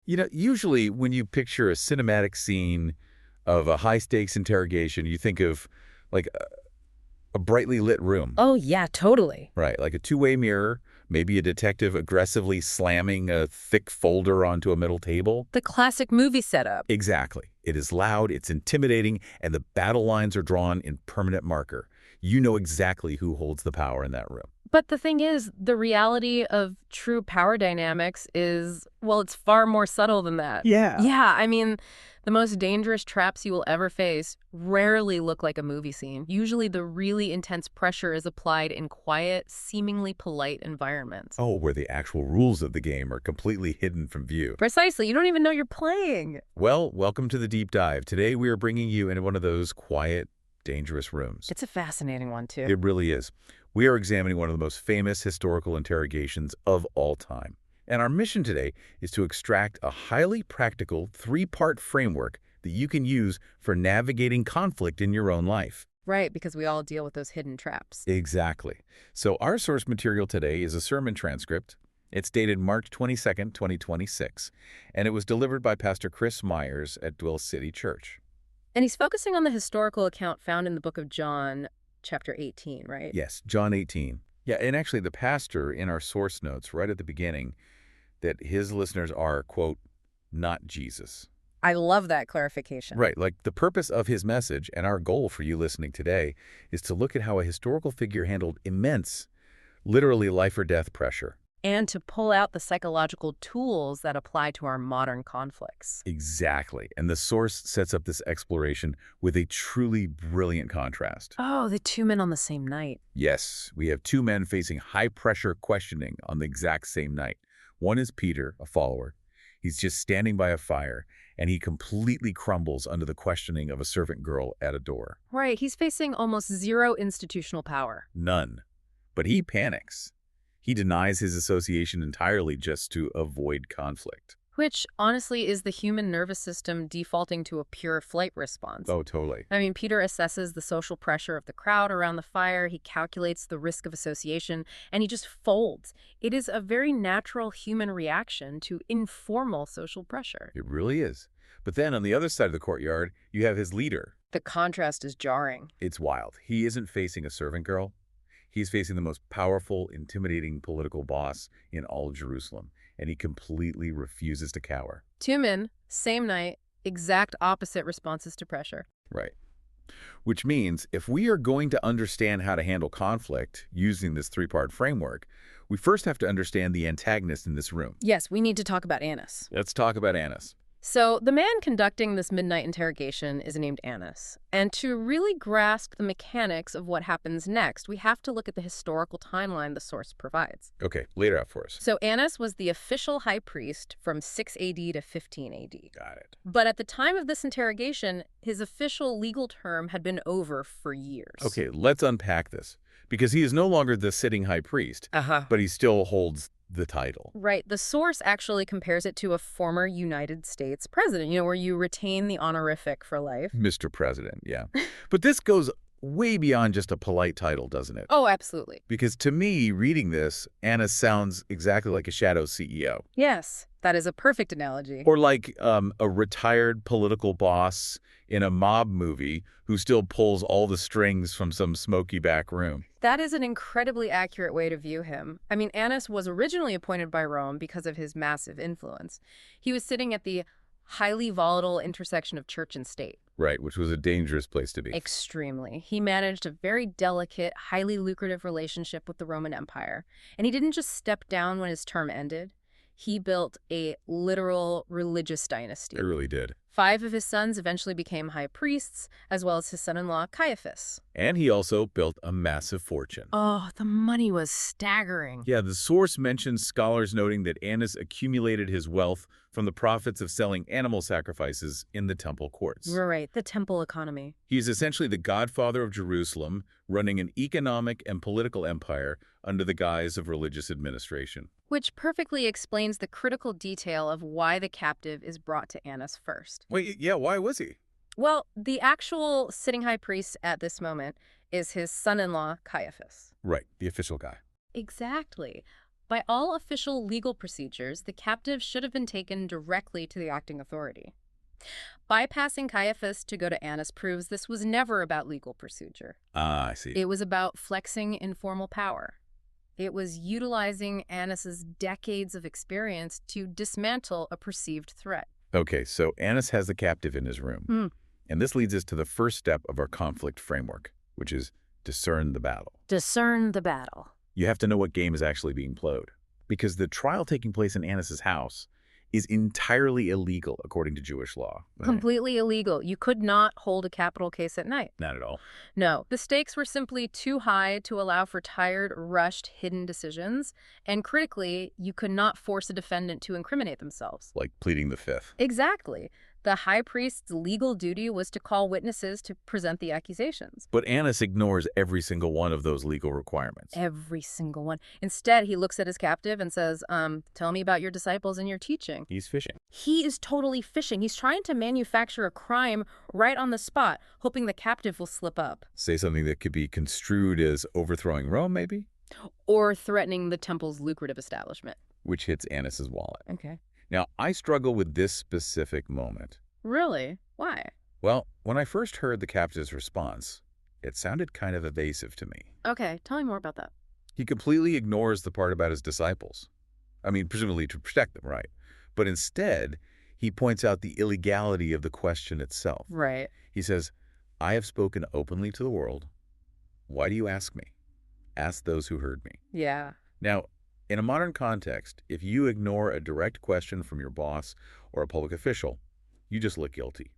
Usually when you picture a cinematic scene of a high-stakes interrogation, you think of like a brightly lit room. Oh, yeah, totally. Right, like a two-way mirror, maybe a detective aggressively slamming a thick folder onto a middle table. The classic movie setup. Exactly. It is loud, it's intimidating, and the battle lines are drawn in permanent marker. You know exactly who holds the power in that room. But the thing is, the reality of true power dynamics is, well, it's far more subtle than that. Yeah. Yeah, I mean, the most dangerous traps you will ever face rarely look like a movie scene. Usually the really intense pressure is applied in quiet, seemingly polite environments. Oh, where the actual rules of the game are completely hidden from view. Precisely. You don't even know you're playing. Well, welcome to the deep dive. Today we are bringing you into one of those quiet, dangerous rooms. It's a fascinating one, too. It really is. We are examining one of the most famous historical interrogations of all time. And our mission today is to extract a highly practical three-part framework that you can use for navigating conflict in your own life. Right, because we all deal with those hidden traps. Exactly. So our source material today is a sermon transcript. It's dated March 22nd, 2026, and it was delivered by Pastor Chris Myers at Dwell City Church. And he's focusing on the historical account found in the book of John, chapter 18, right? Yes, John 18. Yeah, and actually the pastor in our source notes right at the beginning that his listeners are, quote, not Jesus. I love that clarification. Right, like the purpose of his message and our goal for you listening today is to look at how a historical figure handled immense, literally life or death pressure. And to pull out the psychological tools that apply to our modern conflicts. Exactly. And the source sets up this exploration with a truly brilliant contrast. Oh, the two men on the same night. Yes, we have two men facing high-pressure questioning on the exact same night. One is Peter, a follower. He's just standing by a fire, and he completely crumbles under the questioning of a servant girl at a door. Right, he's facing almost zero institutional power. None. But he panics. He denies his association entirely just to avoid conflict. Which, honestly, is the human nervous system defaulting to a pure flight response. Oh, totally. I mean, Peter assesses the social pressure of the crowd around the fire, he calculates the risk of association, and he just folds. It is a very natural human reaction to informal social pressure. It really is. But then on the other side of the courtyard, you have his leader. The contrast is jarring. It's wild. He isn't facing a servant girl. He's facing the most powerful, intimidating political boss in all of Jerusalem, and he completely refuses to cower. Two men, same night, exact opposite responses to pressure. Right. Which means if we are going to understand how to handle conflict using this three-part framework, we first have to understand the antagonist in this room. Yes, we need to talk about Annas. Let's talk about Annas. So the man conducting this midnight interrogation is named Annas. And to really grasp the mechanics of what happens next, we have to look at the historical timeline the source provides. Okay, lay it out for us. So Annas was the official high priest from 6 AD to 15 AD. Got it. But at the time of this interrogation, his official legal term had been over for years. Okay, let's unpack this. Because he is no longer the sitting high priest, but he still holds the title. Right. The source actually compares it to a former United States president, where you retain the honorific for life. Mr. President, yeah. But this goes way beyond just a polite title, doesn't it? Oh, absolutely. Because to me, reading this, Annas sounds exactly like a shadow CEO. Yes, that is a perfect analogy. Or like a retired political boss in a mob movie who still pulls all the strings from some smoky back room. That is an incredibly accurate way to view him. I mean, Annas was originally appointed by Rome because of his massive influence. He was sitting at the highly volatile intersection of church and state. Right, which was a dangerous place to be. Extremely. He managed a very delicate, highly lucrative relationship with the Roman Empire. And he didn't just step down when his term ended. He built a literal religious dynasty. It really did. 5 of his sons eventually became high priests, as well as his son-in-law, Caiaphas. And he also built a massive fortune. Oh, the money was staggering. Yeah, the source mentions scholars noting that Annas accumulated his wealth from the profits of selling animal sacrifices in the temple courts. Right, the temple economy. He is essentially the godfather of Jerusalem, running an economic and political empire under the guise of religious administration. Which perfectly explains the critical detail of why the captive is brought to Annas first. Wait, yeah, why was he? Well, the actual sitting high priest at this moment is his son-in-law, Caiaphas. Right, the official guy. Exactly. By all official legal procedures, the captive should have been taken directly to the acting authority. Bypassing Caiaphas to go to Annas proves this was never about legal procedure. Ah, I see. It was about flexing informal power. It was utilizing Annas's decades of experience to dismantle a perceived threat. Okay, so Annas has the captive in his room. Hmm. And this leads us to the first step of our conflict framework, which is discern the battle. Discern the battle. You have to know what game is actually being played, because the trial taking place in Annas' house is entirely illegal according to Jewish law. Completely illegal. You could not hold a capital case at night. Not at all. No, the stakes were simply too high to allow for tired, rushed, hidden decisions. And critically, you could not force a defendant to incriminate themselves. Like pleading the fifth. Exactly. The high priest's legal duty was to call witnesses to present the accusations. But Annas ignores every single one of those legal requirements. Every single one. Instead, he looks at his captive and says, tell me about your disciples and your teaching. He's fishing. He is totally fishing. He's trying to manufacture a crime right on the spot, hoping the captive will slip up. Say something that could be construed as overthrowing Rome, maybe? Or threatening the temple's lucrative establishment. Which hits Annas' wallet. Okay. Now, I struggle with this specific moment. Really? Why? Well, when I first heard the captive's response, it sounded kind of evasive to me. Okay, tell me more about that. He completely ignores the part about his disciples. I mean, presumably to protect them, right? But instead, he points out the illegality of the question itself. Right. He says, I have spoken openly to the world. Why do you ask me? Ask those who heard me. Yeah. Now, in a modern context, if you ignore a direct question from your boss or a public official, you just look guilty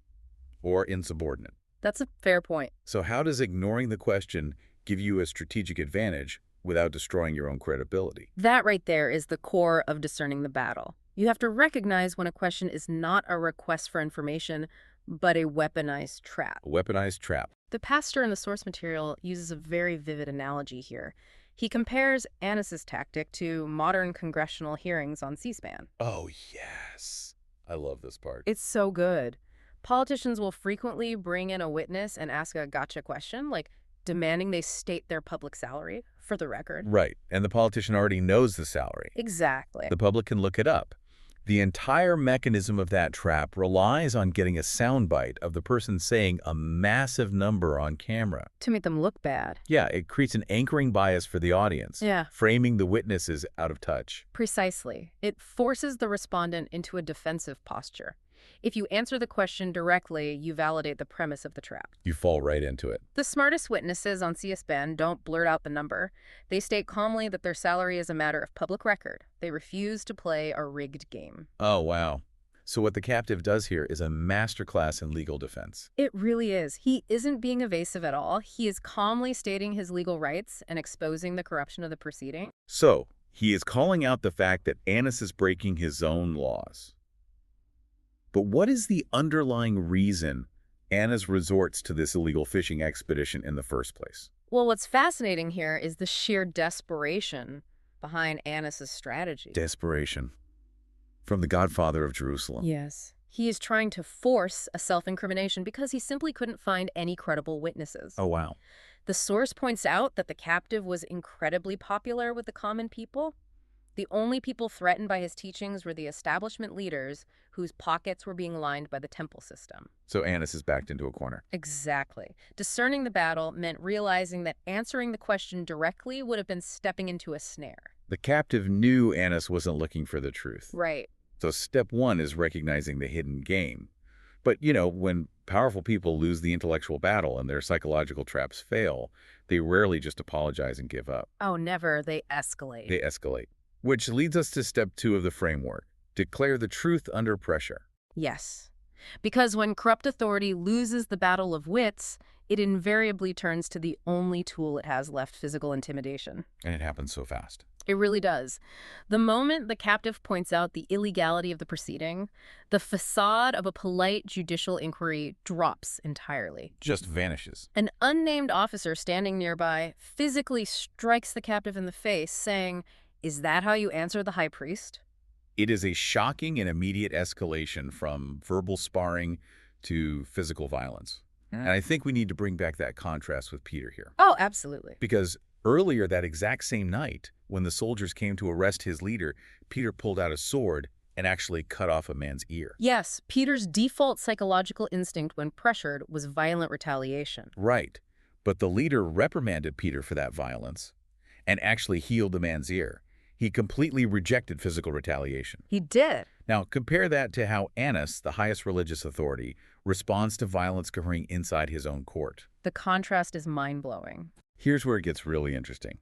or insubordinate. That's a fair point. So how does ignoring the question give you a strategic advantage without destroying your own credibility? That right there is the core of discerning the battle. You have to recognize when a question is not a request for information, but a weaponized trap. A weaponized trap. The pastor in the source material uses a very vivid analogy here. He compares Annas' tactic to modern congressional hearings on C-SPAN. Oh, yes. I love this part. It's so good. Politicians will frequently bring in a witness and ask a gotcha question, like demanding they state their public salary for the record. Right. And the politician already knows the salary. Exactly. The public can look it up. The entire mechanism of that trap relies on getting a soundbite of the person saying a massive number on camera. To make them look bad. Yeah, it creates an anchoring bias for the audience, Yeah. framing the witnesses out of touch. Precisely. It forces the respondent into a defensive posture. If you answer the question directly, you validate the premise of the trap. You fall right into it. The smartest witnesses on C-SPAN don't blurt out the number. They state calmly that their salary is a matter of public record. They refuse to play a rigged game. Oh, wow. So what the captive does here is a masterclass in legal defense. It really is. He isn't being evasive at all. He is calmly stating his legal rights and exposing the corruption of the proceeding. So he is calling out the fact that Annas is breaking his own laws. But what is the underlying reason Annas resorts to this illegal fishing expedition in the first place? Well, what's fascinating here is the sheer desperation behind Annas' strategy. Desperation. From the godfather of Jerusalem. Yes. He is trying to force a self-incrimination because he simply couldn't find any credible witnesses. Oh, wow. The source points out that the captive was incredibly popular with the common people. The only people threatened by his teachings were the establishment leaders whose pockets were being lined by the temple system. So Annas is backed into a corner. Exactly. Discerning the battle meant realizing that answering the question directly would have been stepping into a snare. The captive knew Annas wasn't looking for the truth. Right. So step one is recognizing the hidden game. But, you know, when powerful people lose the intellectual battle and their psychological traps fail, they rarely just apologize and give up. Oh, never. They escalate. They escalate. Which leads us to step two of the framework. Declare the truth under pressure. Yes. Because when corrupt authority loses the battle of wits, it invariably turns to the only tool it has left, physical intimidation. And it happens so fast. It really does. The moment the captive points out the illegality of the proceeding, the facade of a polite judicial inquiry drops entirely. Just vanishes. An unnamed officer standing nearby physically strikes the captive in the face, saying, "Is that how you answer the high priest?" It is a shocking and immediate escalation from verbal sparring to physical violence. And I think we need to bring back that contrast with Peter here. Oh, absolutely. Because Earlier that exact same night, when the soldiers came to arrest his leader, Peter pulled out a sword and actually cut off a man's ear. Yes, Peter's default psychological instinct when pressured was violent retaliation. Right. But the leader reprimanded Peter for that violence and actually healed the man's ear. He completely rejected physical retaliation. He did. Now, compare that to how Annas, the highest religious authority, responds to violence occurring inside his own court. The contrast is mind-blowing. Here's where it gets really interesting.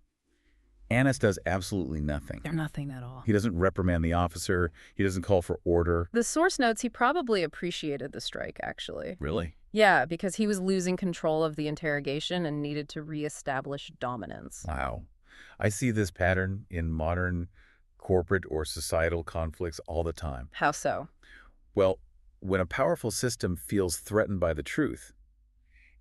Annas does absolutely nothing. They're nothing at all. He doesn't reprimand the officer. He doesn't call for order. The source notes he probably appreciated the strike, actually. Really? Yeah, because he was losing control of the interrogation and needed to reestablish dominance. Wow. I see this pattern in modern corporate or societal conflicts all the time. How so? Well, when a powerful system feels threatened by the truth,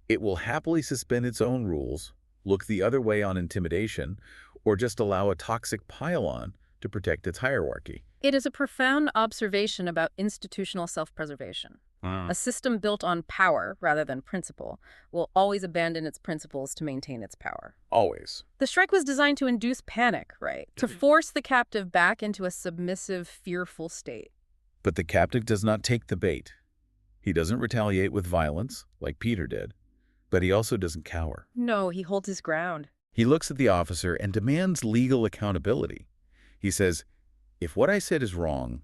it will happily suspend its own rules, look the other way on intimidation, or just allow a toxic pile-on to protect its hierarchy. It is a profound observation about institutional self-preservation. A system built on power rather than principle will always abandon its principles to maintain its power. Always. The strike was designed to induce panic, right? To force the captive back into a submissive, fearful state. But the captive does not take the bait. He doesn't retaliate with violence, like Peter did, but he also doesn't cower. No, he holds his ground. He looks at the officer and demands legal accountability. He says, "If what I said is wrong,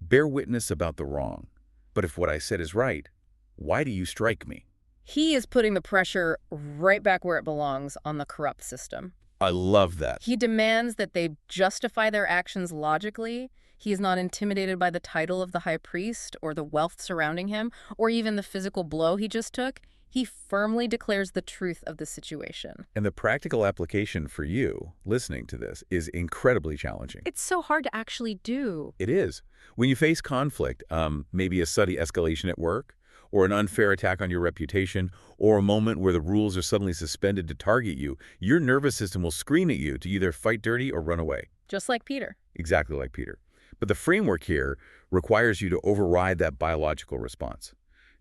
bear witness about the wrong. But if what I said is right, why do you strike me?" He is putting the pressure right back where it belongs on the corrupt system. I love that. He demands that they justify their actions logically. He is not intimidated by the title of the high priest or the wealth surrounding him or even the physical blow he just took. He firmly declares the truth of the situation. And the practical application for you, listening to this, is incredibly challenging. It's so hard to actually do. It is. When you face conflict, maybe a sudden escalation at work, or an unfair attack on your reputation, or a moment where the rules are suddenly suspended to target you, your nervous system will scream at you to either fight dirty or run away. Just like Peter. Exactly like Peter. But the framework here requires you to override that biological response.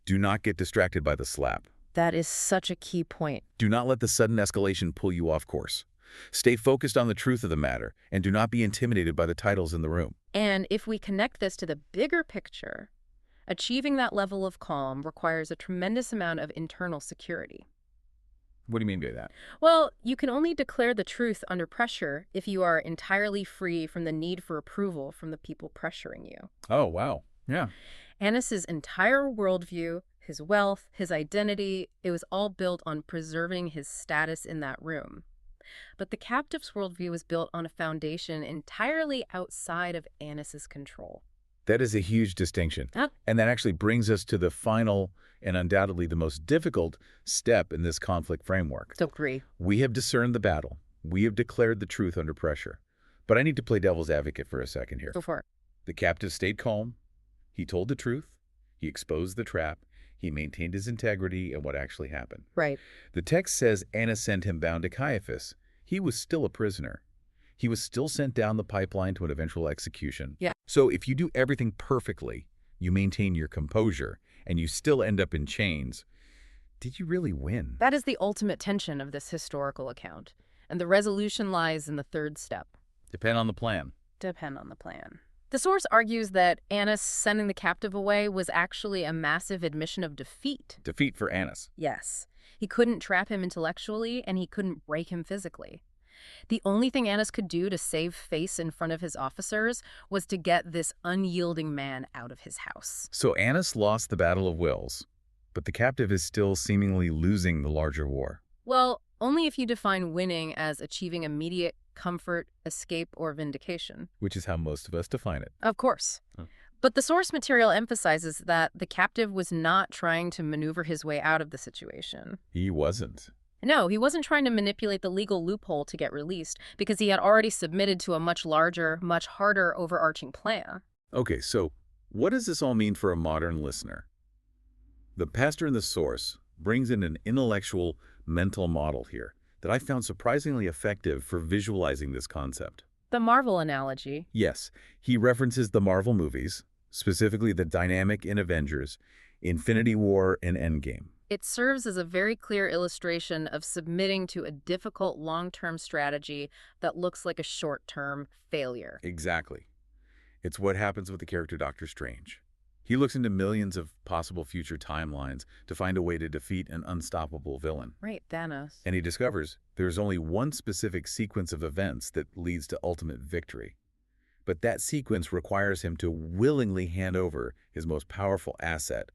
Do not get distracted by the slap. That is such a key point. Do not let the sudden escalation pull you off course. Stay focused on the truth of the matter, and do not be intimidated by the titles in the room. And if we connect this to the bigger picture, achieving that level of calm requires a tremendous amount of internal security. What do you mean by that? Well, you can only declare the truth under pressure if you are entirely free from the need for approval from the people pressuring you. Oh, wow. Yeah. Annis's entire worldview, his wealth, his identity, it was all built on preserving his status in that room. But the captive's worldview was built on a foundation entirely outside of Annis's control. That is a huge distinction. And that actually brings us to the final and undoubtedly the most difficult step in this conflict framework. So agree. We have discerned the battle. We have declared the truth under pressure. But I need to play devil's advocate for a second here. Go for it. The captive stayed calm. He told the truth. He exposed the trap. He maintained his integrity and what actually happened. Right. The text says Annas sent him bound to Caiaphas. He was still a prisoner. He was still sent down the pipeline to an eventual execution. Yeah. So if you do everything perfectly, you maintain your composure, and you still end up in chains, did you really win? That is the ultimate tension of this historical account. And the resolution lies in the third step. Depend on the plan. Depend on the plan. The source argues that Annas sending the captive away was actually a massive admission of defeat. Defeat for Annas. Yes. He couldn't trap him intellectually, and he couldn't break him physically. The only thing Annas could do to save face in front of his officers was to get this unyielding man out of his house. So Annas lost the battle of wills, but the captive is still seemingly losing the larger war. Well, only if you define winning as achieving immediate comfort, escape, or vindication. Which is how most of us define it. Of course. But the source material emphasizes that the captive was not trying to maneuver his way out of the situation. He wasn't. No, he wasn't trying to manipulate the legal loophole to get released because he had already submitted to a much larger, much harder overarching plan. Okay, so what does this all mean for a modern listener? The pastor in the source brings in an intellectual, mental model here that I found surprisingly effective for visualizing this concept. The Marvel analogy. Yes, he references the Marvel movies, specifically the dynamic in Avengers, Infinity War, and Endgame. It serves as a very clear illustration of submitting to a difficult long-term strategy that looks like a short-term failure. Exactly. It's what happens with the character Doctor Strange. He looks into millions of possible future timelines to find a way to defeat an unstoppable villain. Right, Thanos. And he discovers there's only one specific sequence of events that leads to ultimate victory. But that sequence requires him to willingly hand over his most powerful asset,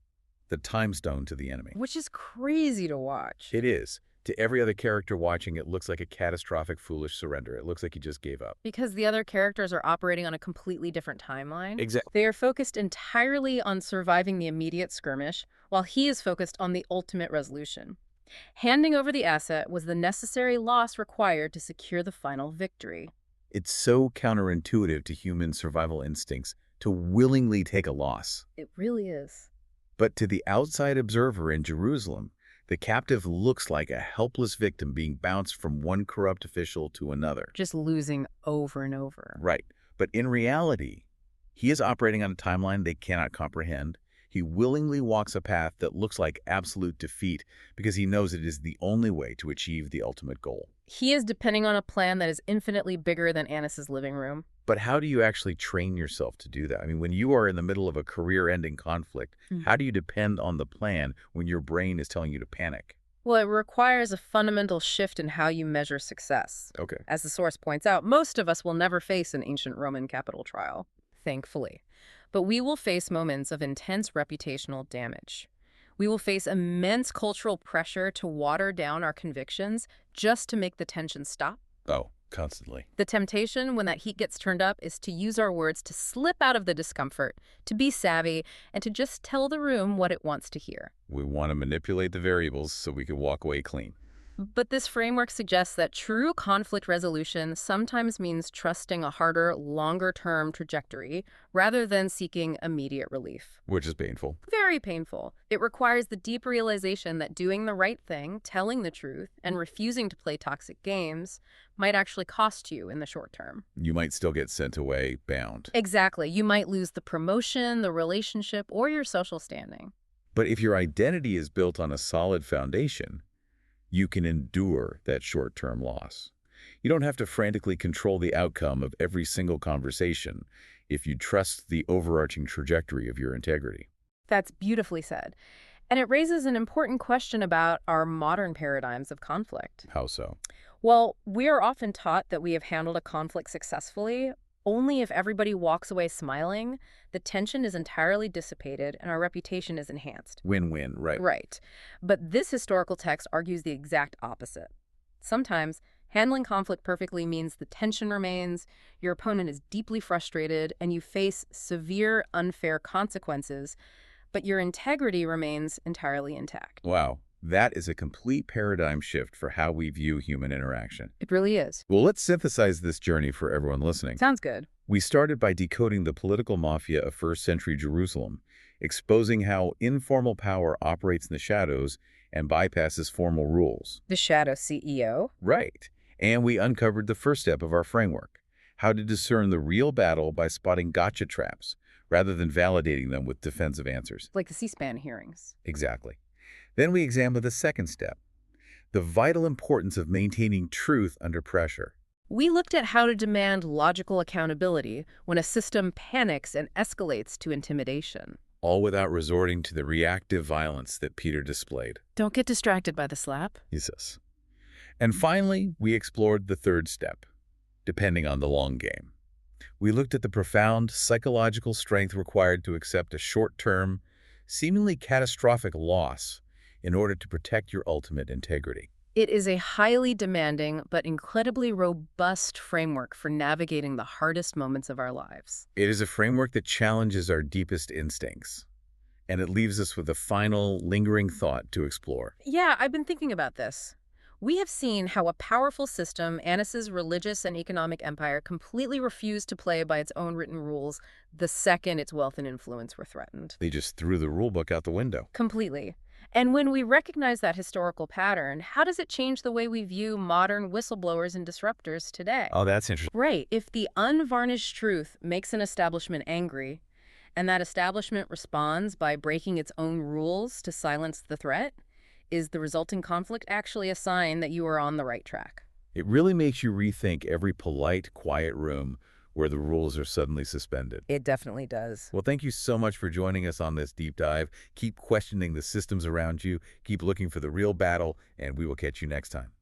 the time stone, to the enemy. Which is crazy to watch. It is. To every other character watching, it looks like a catastrophic, foolish surrender. It looks like he just gave up. Because the other characters are operating on a completely different timeline. Exactly. They are focused entirely on surviving the immediate skirmish, while he is focused on the ultimate resolution. Handing over the asset was the necessary loss required to secure the final victory. It's so counterintuitive to human survival instincts to willingly take a loss. It really is. But to the outside observer in Jerusalem, the captive looks like a helpless victim being bounced from one corrupt official to another. Just losing over and over. Right. But in reality, he is operating on a timeline they cannot comprehend. He willingly walks a path that looks like absolute defeat because he knows it is the only way to achieve the ultimate goal. He is depending on a plan that is infinitely bigger than Annis's living room. But how do you actually train yourself to do that? I mean, when you are in the middle of a career-ending conflict, how do you depend on the plan when your brain is telling you to panic? Well, it requires a fundamental shift in how you measure success. Okay. As the source points out, most of us will never face an ancient Roman capital trial, thankfully. But we will face moments of intense reputational damage. We will face immense cultural pressure to water down our convictions just to make the tension stop. Oh, constantly. The temptation, when that heat gets turned up, is to use our words to slip out of the discomfort, to be savvy, and to just tell the room what it wants to hear. We want to manipulate the variables so we can walk away clean. But this framework suggests that true conflict resolution sometimes means trusting a harder, longer-term trajectory rather than seeking immediate relief. Which is painful. Very painful. It requires the deep realization that doing the right thing, telling the truth, and refusing to play toxic games might actually cost you in the short term. You might still get sent away bound. Exactly. You might lose the promotion, the relationship, or your social standing. But if your identity is built on a solid foundation, you can endure that short-term loss. You don't have to frantically control the outcome of every single conversation if you trust the overarching trajectory of your integrity. That's beautifully said. And it raises an important question about our modern paradigms of conflict. How so? Well, we are often taught that we have handled a conflict successfully only if everybody walks away smiling, the tension is entirely dissipated, and our reputation is enhanced. Win-win, right? Right. But this historical text argues the exact opposite. Sometimes, handling conflict perfectly means the tension remains, your opponent is deeply frustrated, and you face severe, unfair consequences, but your integrity remains entirely intact. Wow. That is a complete paradigm shift for how we view human interaction. It really is. Well, let's synthesize this journey for everyone listening. Sounds good. We started by decoding the political mafia of first-century Jerusalem, exposing how informal power operates in the shadows and bypasses formal rules. The shadow CEO? Right. And we uncovered the first step of our framework, how to discern the real battle by spotting gotcha traps, rather than validating them with defensive answers. Like the C-SPAN hearings. Exactly. Then we examined the second step, the vital importance of maintaining truth under pressure. We looked at how to demand logical accountability when a system panics and escalates to intimidation. All without resorting to the reactive violence that Peter displayed. Don't get distracted by the slap. Yes. And finally, we explored the third step, depending on the long game. We looked at the profound psychological strength required to accept a short-term, seemingly catastrophic loss in order to protect your ultimate integrity. It is a highly demanding but incredibly robust framework for navigating the hardest moments of our lives. It is a framework that challenges our deepest instincts, and it leaves us with a final, lingering thought to explore. Yeah, I've been thinking about this. We have seen how a powerful system, Annis's religious and economic empire, completely refused to play by its own written rules the second its wealth and influence were threatened. They just threw the rulebook out the window. Completely. And when we recognize that historical pattern, how does it change the way we view modern whistleblowers and disruptors today? Oh, that's interesting. Right. If the unvarnished truth makes an establishment angry, and that establishment responds by breaking its own rules to silence the threat, Is the resulting conflict actually a sign that you are on the right track? It really makes you rethink every polite, quiet room where the rules are suddenly suspended. It definitely does. Well, thank you so much for joining us on this deep dive. Keep questioning the systems around you, keep looking for the real battle, and we will catch you next time.